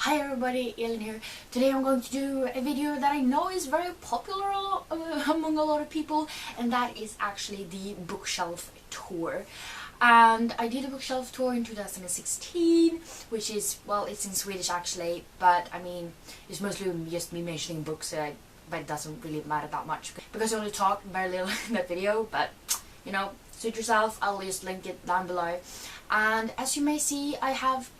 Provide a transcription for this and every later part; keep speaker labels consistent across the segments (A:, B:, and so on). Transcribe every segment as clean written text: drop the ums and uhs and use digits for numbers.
A: Hi everybody, Elin here. Today I'm going to do a video that I know is very popular among a lot of people, and that is actually the bookshelf tour. And I did a bookshelf tour in 2016, which is, well, it's in Swedish actually, but I mean, it's mostly just me mentioning books, but it doesn't really matter that much because I only talked very little in that video, but you know, suit yourself. I'll just link it down below. And as you may see, I have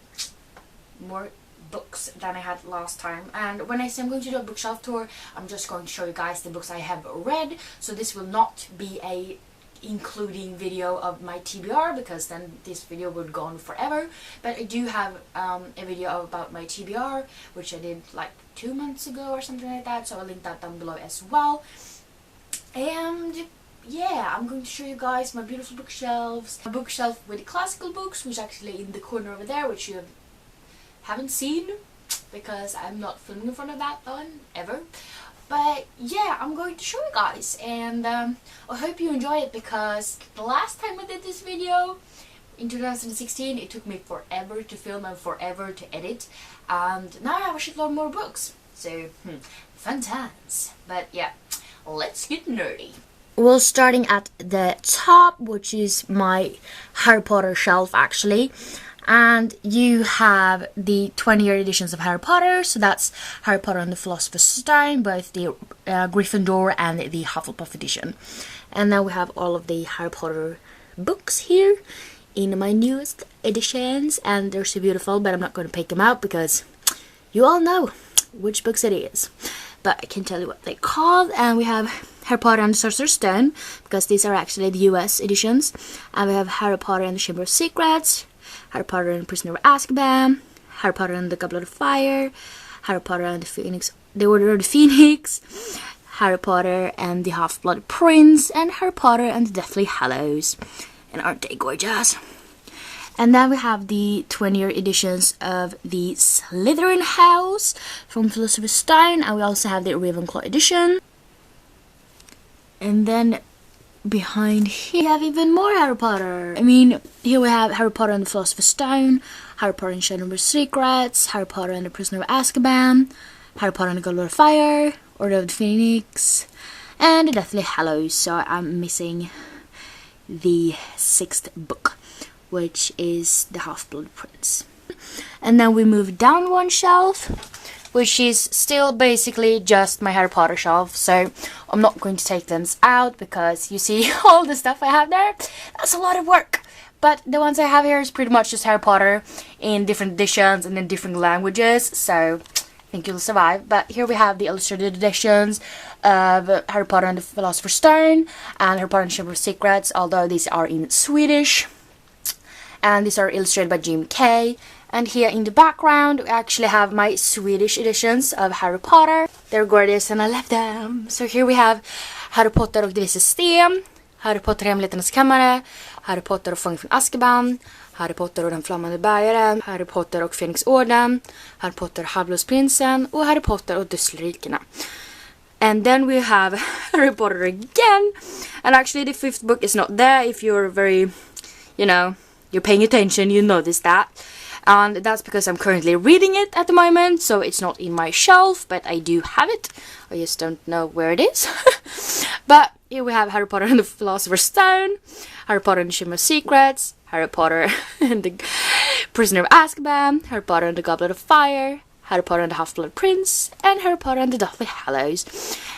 A: more books than I had last time, and when I say I'm going to do a bookshelf tour, I'm just going to show you guys the books I have read, so this will not be a including video of my TBR because then this video would go on forever, but I do have a video about my TBR which I did like 2 months ago or something like that, so I'll link that down below as well. And yeah, I'm going to show you guys my beautiful bookshelves. A bookshelf with classical books, which actually in the corner over there, which you haven't seen because I'm not filming in front of that one ever. But yeah, I'm going to show you guys, and I hope you enjoy it because the last time I did this video in 2016 it took me forever to film and forever to edit, and now I have a shitload more books, so fun times. But yeah, let's get nerdy. Well, starting at the top, which is my Harry Potter shelf actually. And you have the 20-year editions of Harry Potter, so that's Harry Potter and the Philosopher's Stone, both the Gryffindor and the Hufflepuff edition. And then we have all of the Harry Potter books here in my newest editions, and they're so beautiful, but I'm not going to pick them out because you all know which books it is. But I can tell you what they're called, and we have Harry Potter and the Sorcerer's Stone, because these are actually the US editions, and we have Harry Potter and the Chamber of Secrets, Harry Potter and the Prisoner of Azkaban, Harry Potter and the Goblet of Fire, Harry Potter and the Order of the Phoenix, Harry Potter and the Half-Blood Prince, and Harry Potter and the Deathly Hallows. And aren't they gorgeous? And then we have the 20-year editions of the Slytherin House from Philosopher's Stone, and we also have the Ravenclaw edition. And then behind here we have even more Harry Potter. I mean, here we have Harry Potter and the Philosopher's Stone, Harry Potter and Chamber of Secrets, Harry Potter and the Prisoner of Azkaban, Harry Potter and the Goblet of Fire, Order of the Phoenix, and the Deathly Hallows. So I'm missing the 6th book, which is the Half-Blood Prince. And then we move down one shelf, which is still basically just my Harry Potter shelf, so I'm not going to take them out because you see all the stuff I have there. That's a lot of work. But the ones I have here is pretty much just Harry Potter in different editions and in different languages, so I think you'll survive. But here we have the illustrated editions of Harry Potter and the Philosopher's Stone and Harry Potter and the Chamber of Secrets, although these are in Swedish. And these are illustrated by Jim Kay. And here in the background we actually have my Swedish editions of Harry Potter. They're gorgeous and I love them. So here we have Harry Potter och Det vises sten, Harry Potter hemligheternas kammare, Harry Potter och Fången från Azkaban, Harry Potter och den flammande bägaren, Harry Potter och Fenixorden, Harry Potter och Halvblodsprinsen och Harry Potter och Dusselrikerna. And then we have Harry Potter again. And actually the 5th book is not there. If you're very, you know, you're paying attention, you notice that. And that's because I'm currently reading it at the moment, so it's not in my shelf, but I do have it. I just don't know where it is. But here we have Harry Potter and the Philosopher's Stone, Harry Potter and the Chamber of Secrets, Harry Potter and the Prisoner of Azkaban, Harry Potter and the Goblet of Fire, Harry Potter and the Half-Blood Prince, and Harry Potter and the Deathly Hallows.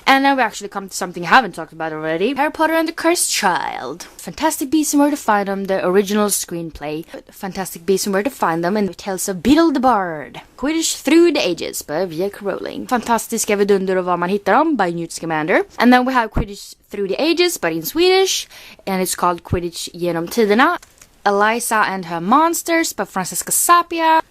A: And now we actually come to something I haven't talked about already. Harry Potter and the Cursed Child. Fantastic Beasts and Where to Find Them, the original screenplay. Fantastic Beasts and Where to Find Them, and the Tales of Beedle the Bard. Quidditch Through the Ages by J.K. Rowling. Fantastiska vidunder och var man hittar dem by Newt Scamander. And then we have Quidditch Through the Ages, but in Swedish, and it's called Quidditch genom tiderna. Eliza and Her Monsters by Francesca Sapia.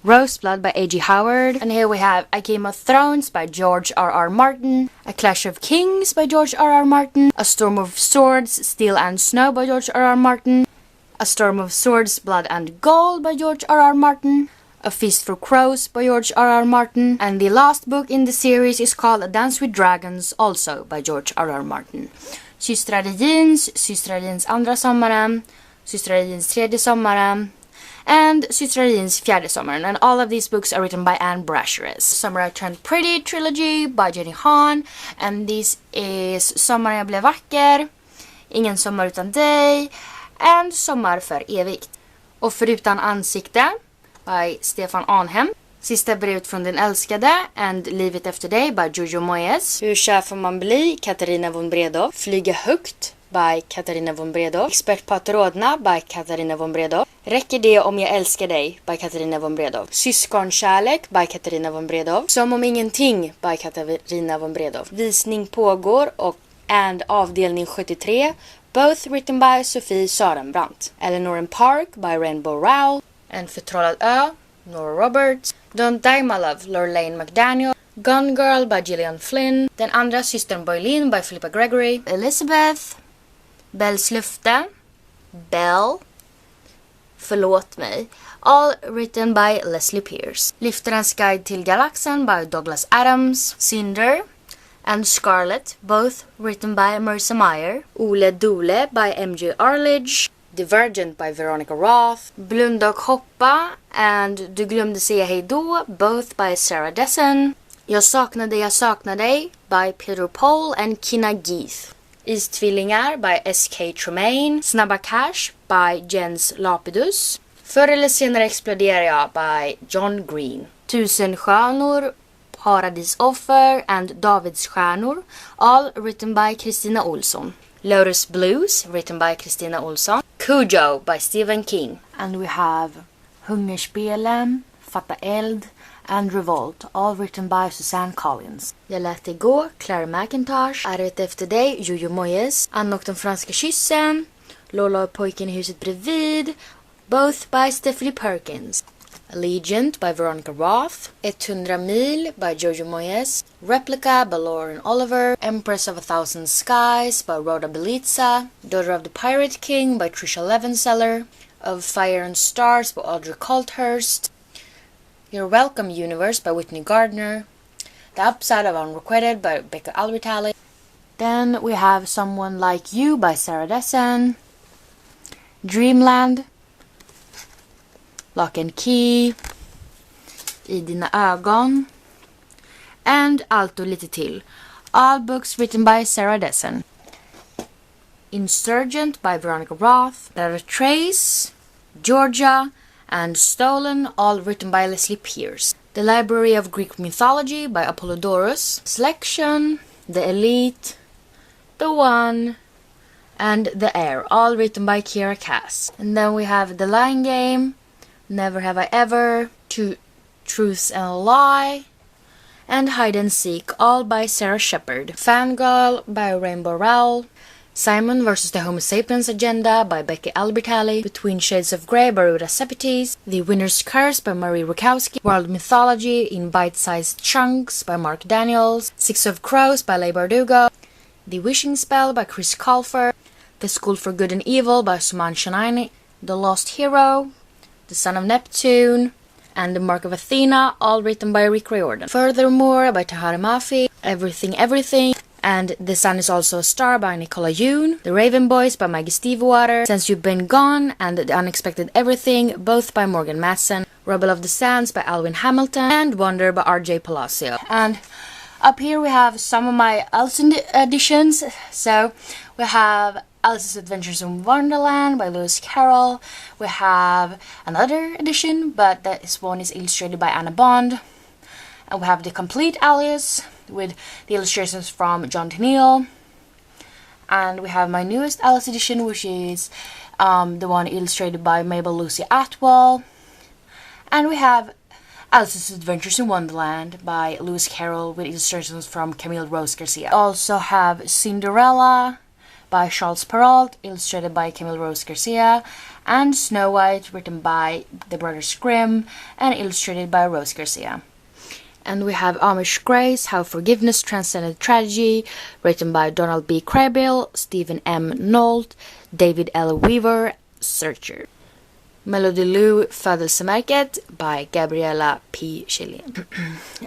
A: Roseblood by A.G. Howard. And here we have A Game of Thrones by George R.R. Martin. A Clash of Kings by George R.R. Martin. A Storm of Swords, Steel and Snow by George R.R. Martin. A Storm of Swords, Blood and Gold by George R.R. Martin. A Feast for Crows by George R.R. Martin. And the last book in the series is called A Dance with Dragons, also by George R.R. Martin. Systrar Jeans, Systrar Jeans andra sommaren, Systrar Jeans tredje sommaren, and Systra Jeans Fjärde sommaren. And all of these books are written by Anne Brashares. Summer I Turned Pretty trilogy by Jenny Han. And this is Sommaren jag blev vacker, Ingen sommar utan dig, and Sommar för evigt. Och Förutan ansikte by Stefan Arnhem. Sista brevet från den älskade and Livet efter dig by Jojo Moyes. Hur kär får man bli? Katarina von Bredow. Flyga högt by Katarina von Bredow. Expert på att rodna by Katarina von Bredow. Räcker det om jag älskar dig by Katarina von Bredow. Syskonkärlek by Katarina von Bredow. Som om ingenting by Katarina von Bredow. Visning pågår och and avdelning 73, both written by Sofie Sarenbrant. Eleanor and Park by Rainbow Rowell. En förtrollad ö, Nora Roberts. Don't Die My Love, Lorraine McDaniel. Gone Girl by Gillian Flynn. Den andra systern Boylin by Philippa Gregory. Elizabeth. Bells löfte. Bell. Förlåt mig. All written by Leslie Pierce. Liftarens guide till galaxen by Douglas Adams. Cinder and Scarlet, both written by Marissa Meyer. Ole Dole by M.J. Arledge. Divergent by Veronica Roth. Blunda och hoppa and Du glömde säga hej då, both by Sarah Dessen. Jag saknar dig by Peter Paul and Kina Geith. Istvillingar by S.K. Tremaine. Snabba Cash by Jens Lapidus. Förr eller senare exploderar jag by John Green. Tusen stjärnor, Paradisoffer and Davids stjärnor, all written by Kristina Olsson. Lotus Blues, written by Kristina Olsson. Cujo by Stephen King. And we have Hungerspelen, Fatta eld and Revolt, all written by Suzanne Collins. Jag lät det gå, Claire McIntosh. Arvet efter dig, Jojo Moyes. Anna och den franska kyssen, Lola och pojken i huset bredvid, both by Stephanie Perkins. Allegiant by Veronica Roth. 100 mil by Jojo Moyes. Replica by Lauren Oliver. Empress of a Thousand Skies by Rhoda Belitza. Daughter of the Pirate King by Trisha Levenseller. Of Fire and Stars by Audrey Colthurst. You're Welcome Universe by Whitney Gardner. The Upside of Unrequited by Becca Albertalli. Then we have Someone Like You by Sarah Dessen. Dreamland. Lock and Key. I dina ögon. And Allt och lite till. All books written by Sarah Dessen. Insurgent by Veronica Roth. There are Trace, Georgia, and Stolen, all written by Leslie Pierce. The Library of Greek Mythology by Apollodorus. Selection, The Elite, The One, and The Heir, all written by Kiera Cass. And then we have The Lying Game, Never Have I Ever, Two Truths and a Lie, and Hide and Seek, all by Sarah Shepard. Fangirl by Rainbow Rowell. Simon vs. the Homo Sapiens Agenda by Becky Albertalli. Between Shades of Grey by Rhoda Sepetys. The Winner's Curse by Marie Rakowski. World Mythology in Bite-Sized Chunks by Mark Daniels. Six of Crows by Leigh Bardugo. The Wishing Spell by Chris Colfer. The School for Good and Evil by Suman Shanaini. The Lost Hero. The Son of Neptune. And The Mark of Athena, all written by Rick Riordan. Furthermore by Tahari Mafi. Everything Everything. And The Sun is Also a Star by Nicola Yoon. The Raven Boys by Maggie Stiefvater. Since You've Been Gone and The Unexpected Everything, both by Morgan Matson. Rebel of the Sands by Alwyn Hamilton. And Wonder by R.J. Palacio. And up here we have some of my Alice editions. So we have Alice's Adventures in Wonderland by Lewis Carroll. We have another edition, but this one is illustrated by Anna Bond. And we have the Complete Alice with the illustrations from John Tenniel. And we have my newest Alice edition, which is the one illustrated by Mabel Lucy Atwell. And we have Alice's Adventures in Wonderland by Lewis Carroll with illustrations from Camille Rose Garcia. Also have Cinderella by Charles Perrault, illustrated by Camille Rose Garcia, and Snow White, written by the Brothers Grimm and illustrated by Rose Garcia. And we have Amish Grace, How Forgiveness Transcended Tragedy, written by Donald B. Crabbill, Stephen M. Nolt, David L. Weaver, Searcher. Melody Lou Födelsemärket by Gabriella P. Chilin.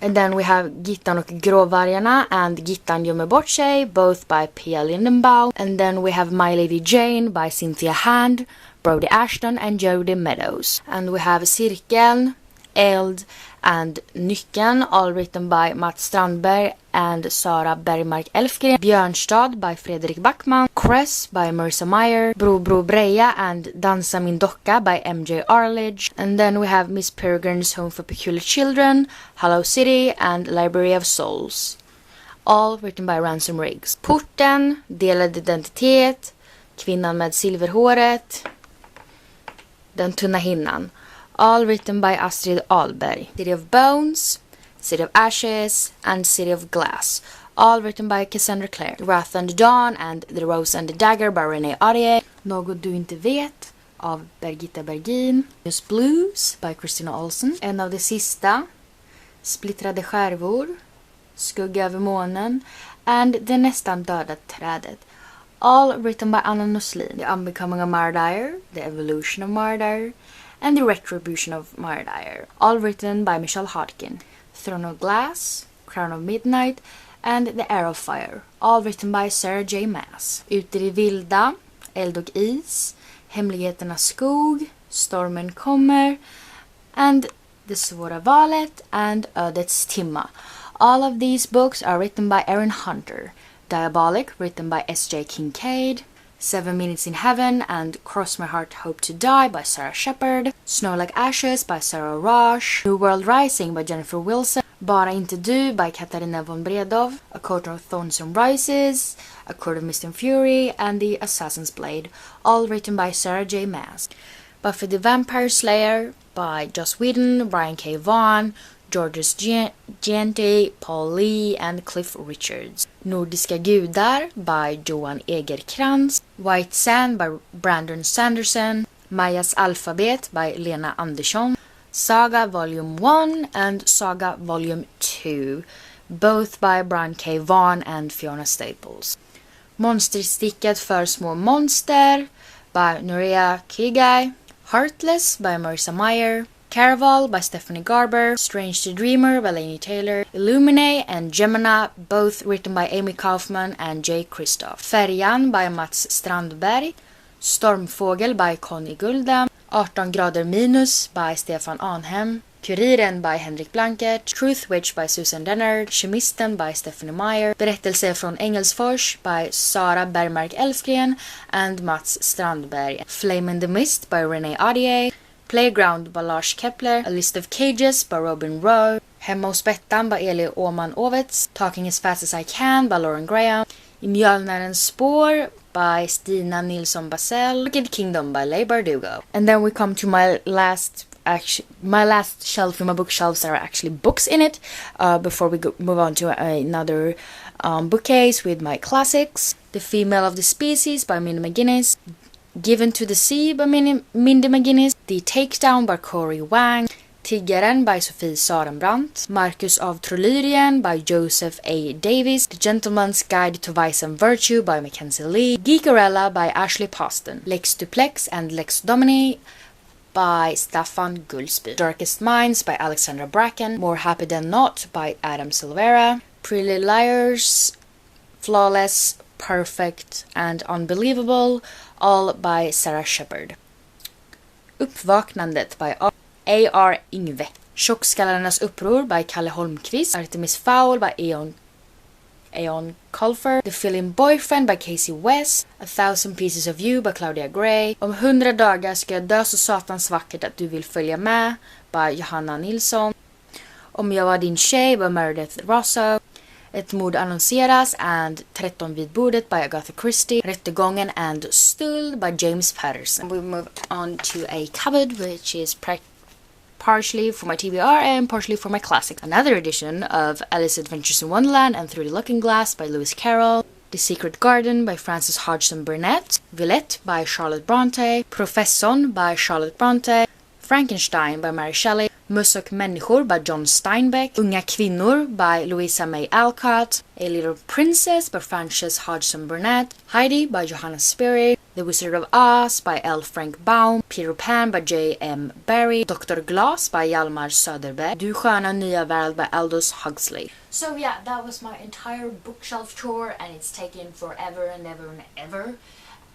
A: And then we have Gittan och Gråvargarna and Gittan gömmer bort sig, both by Pia Lindenbaum. And then we have My Lady Jane by Cynthia Hand, Brody Ashton and Jody Meadows. And we have Cirkeln, Eld and Nyckeln, all written by Mats Strandberg and Sara Bergmark Elfgren. Björnstad by Fredrik Backman. Cress by Marissa Meyer. Bro Bro Breja and Dansa min docka by MJ Arledge. And then we have Miss Peregrine's Home for Peculiar Children, Hello City and Library of Souls. All written by Ransom Riggs. Porten, Delad identitet, Kvinnan med silverhåret, Den tunna hinnan. All written by Astrid Ahlberg. City of Bones, City of Ashes, and City of Glass. All written by Cassandra Clare. Wrath and the Dawn and The Rose and the Dagger by Renée Ahdieh. Något du inte vet av Birgitta Bergin. Just Blues by Christina Olsen. En av de sista. Splittrade skärvor, Skugga över månen and Det nästan döda trädet. All written by Anna Noslin. The Unbecoming of Mardire, The Evolution of Mardire, and The Retribution of Mardire. All written by Michelle Hodkin. Throne of Glass, Crown of Midnight, and The Air of Fire. All written by Sarah J. Maas. Ute i vilda, Eld och is, Hemligheternas skog, Stormen kommer, and Det svåra valet and Ödets timma. All of these books are written by Erin Hunter. Diabolic, written by S.J. Kincaid. 7 Minutes in Heaven and Cross My Heart Hope to Die by Sarah Shepard. Snow Like Ashes by Sarah Roche. New World Rising by Jennifer Wilson. Bara inte du by Katarina von Bredow. A Court of Thorns and Rises, A Court of Mist and Fury, and The Assassin's Blade. All written by Sarah J. Maas. Buffy the Vampire Slayer by Joss Whedon, Brian K. Vaughan, Georges Jeanty, Paul Lee, and Cliff Richards. Nordiska Gudar by Johan Egerkrans. White Sand by Brandon Sanderson. Majas Alphabet by Lena Andersson. Saga Volume 1 and Saga Volume 2, both by Brian K. Vaughan and Fiona Staples. Monstersticket för små monster by Nuria Kigai. Heartless by Marissa Meyer. Caraval by Stephanie Garber. Strange to Dreamer by Laini Taylor. Illumine and Gemina, both written by Amy Kaufman and Jay Kristoff. Färjan by Mats Strandberg. Stormfågel by Conny Gulden. 18 grader minus by Stefan Arnhem. Kuriren by Henrik Blankert. Truth Witch by Susan Dennard. Kemisten by Stephanie Meyer. Berättelse från Engelsfors by Sara Bergmark Elfgren and Mats Strandberg. Flame in the Mist by Renée Ahdieh. Playground by Lars Kepler. A List of Cages by Robin Rowe. Hemma hos Bettan by Eli Åman Ovets. Talking as Fast as I Can by Lauren Graham. I mjölnärens spår by Stina Nilsson Basell. Wicked Kingdom by Leigh Bardugo. And then we come to my last shelf in my bookshelves. There are actually books in it before we move on to another bookcase with my classics. The Female of the Species by Mindy McGuinness. Given to the Sea by Mindy McGuinness. The Takedown by Corey Wang. Tiggaren by Sofie Sarenbrant. Marcus av Trolyrien by Joseph A. Davis. The Gentleman's Guide to Vice and Virtue by Mackenzie Lee. Geekerella by Ashley Poston. Lex Duplex and Lex Domini by Staffan Gulsby. Darkest Minds by Alexandra Bracken. More Happy Than Not by Adam Silvera. Pretty Liars, Flawless, Perfect and Unbelievable, all by Sarah Shepard. Uppvaknandet by A.R. Yngve. Tjockskallarnas uppror by Kalle Holmqvist. Artemis Fowl by Eon Colfer. The Fill-In Boyfriend by Casey West. 1,000 Pieces of You by Claudia Gray. Om 100 dagar ska jag dö så satans vackert att du vill följa med by Johanna Nilsson. Om jag var din tjej by Meredith Rosso. Ett mord annonseras and 13 vid bordet by Agatha Christie. Rättegången and Stöld by James Patterson. We move on to a cupboard which is partially for my TBR and partially for my classics. Another edition of Alice's Adventures in Wonderland and Through the Looking Glass by Lewis Carroll. The Secret Garden by Frances Hodgson Burnett. Villette by Charlotte Bronte. Professorn by Charlotte Bronte. Frankenstein by Mary Shelley, Möss och människor by John Steinbeck, Unga kvinnor by Louisa May Alcott, A Little Princess by Frances Hodgson Burnett, Heidi by Johanna Spyri, The Wizard of Oz by L. Frank Baum, Peter Pan by J. M. Barrie, Dr. Glass by Hjalmar Söderberg, Du sköna nya värld by Aldous Huxley. So yeah, that was my entire bookshelf tour, and it's taken forever and ever and ever.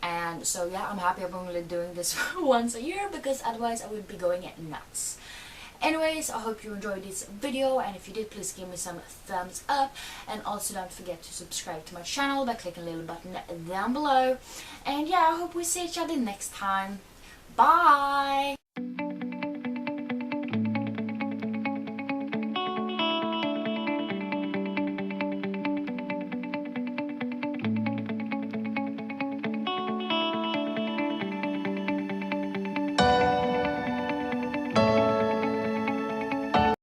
A: And so yeah, I'm happy I'm only doing this once a year, because otherwise I would be going nuts. Anyways, I hope you enjoyed this video, and if you did, please give me some thumbs up, and also don't forget to subscribe to my channel by clicking the little button down below. And yeah, I hope we see each other next time. Bye!